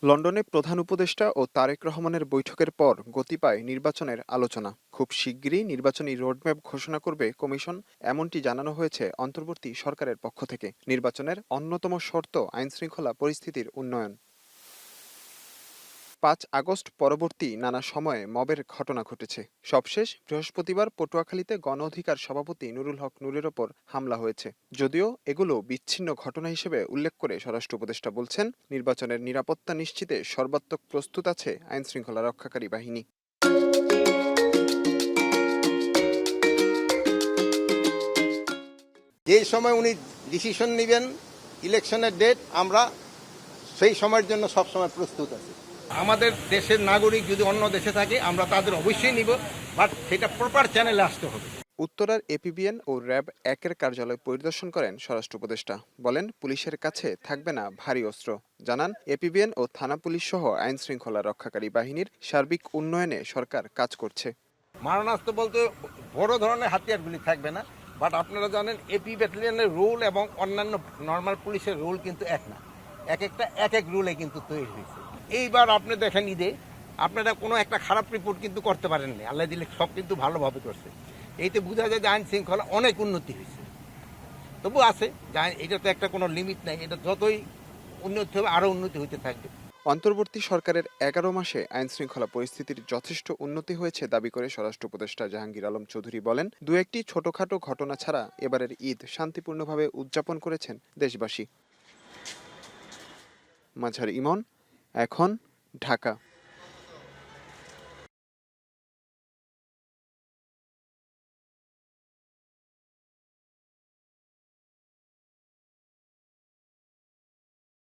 লন্ডনে প্রধান উপদেষ্টা ও তারেক রহমানের বৈঠকের পর গতি পায় নির্বাচনের আলোচনা। খুব শিগগিরই নির্বাচনী রোডম্যাপ ঘোষণা করবে কমিশন, এমনটি জানানো হয়েছে অন্তর্বর্তী সরকারের পক্ষ থেকে। নির্বাচনের অন্যতম শর্ত আইনশৃঙ্খলা পরিস্থিতির উন্নয়ন। ৫ আগস্ট পরবর্তী নানা সময়ে মবের ঘটনা ঘটেছে। সবশেষ বৃহস্পতিবার পটুয়াখালীতে গণ অধিকার সভাপতি নুরুল হক নূরের ওপর হামলা হয়েছে। যদিও এগুলো বিচ্ছিন্ন ঘটনা হিসেবে উল্লেখ করে স্বরাষ্ট্র উপদেষ্টা বলছেন, নির্বাচনের নিরাপত্তা নিশ্চিতে সর্বাত্মক প্রস্তুত আছে আইনশৃঙ্খলা রক্ষাকারী বাহিনী। যে সময় উনি ডিসিশন নেবেন ইলেকশনের ডেট, আমরা সেই সময়ের জন্য সবসময় প্রস্তুত আছি। আমাদের দেশের নাগরিক যদি অন্য দেশে থাকে আমরা তাদের অবশ্যই নিব, বাট সেটা প্রপার চ্যানেলে আসতে হবে। উত্তরার এপিবিএন ও র্যাব ১-এর কার্যালয় পরিদর্শন করেন স্বরাষ্ট্র উপদেষ্টা। বলেন, পুলিশের কাছে থাকবে না ভারী অস্ত্র। জানান, এপিবিএন ও থানা পুলিশ সহ আইন শৃঙ্খলা রক্ষাকারী বাহিনীর সার্বিক উন্নয়নে সরকার কাজ করছে। মারণাস্ত্র বলতে বড় ধরনের হাতিয়ারগুলি থাকবে না, বাট আপনারা জানেন এপি ব্যাটালিয়নের রোল এবং অন্যান্য নর্মাল পুলিশের রোল কিন্তু এক না, একটা এক রুলে কিন্তু তৈরি হয়েছে। এইবার আপনি দেখেন ঈদে আপনারা কোনো একটা খারাপ রিপোর্ট কিন্তু করতে পারেননি, আল্লাহ দিলে সব কিন্তু ভালোভাবে করছে। এইতে বোঝা যায় যে আইন শৃঙ্খলা অনেক উন্নতি হয়েছে। তবু আছে, এটা তো একটা কোনো লিমিট নাই, এটা যতই উন্নতি হবে আরও উন্নতি হতে থাকবে। অন্তর্বর্তী সরকারের ১১ মাসে আইনশৃঙ্খলা পরিস্থিতির যথেষ্ট উন্নতি হয়েছে দাবি করে স্বরাষ্ট্র উপদেষ্টা জাহাঙ্গীর আলম চৌধুরী বলেন, দু একটি ছোটখাটো ঘটনা ছাড়া এবারের ঈদ শান্তিপূর্ণভাবে উদযাপন করেছেন দেশবাসী। মাঝার ইমন, এখন, ঢাকা।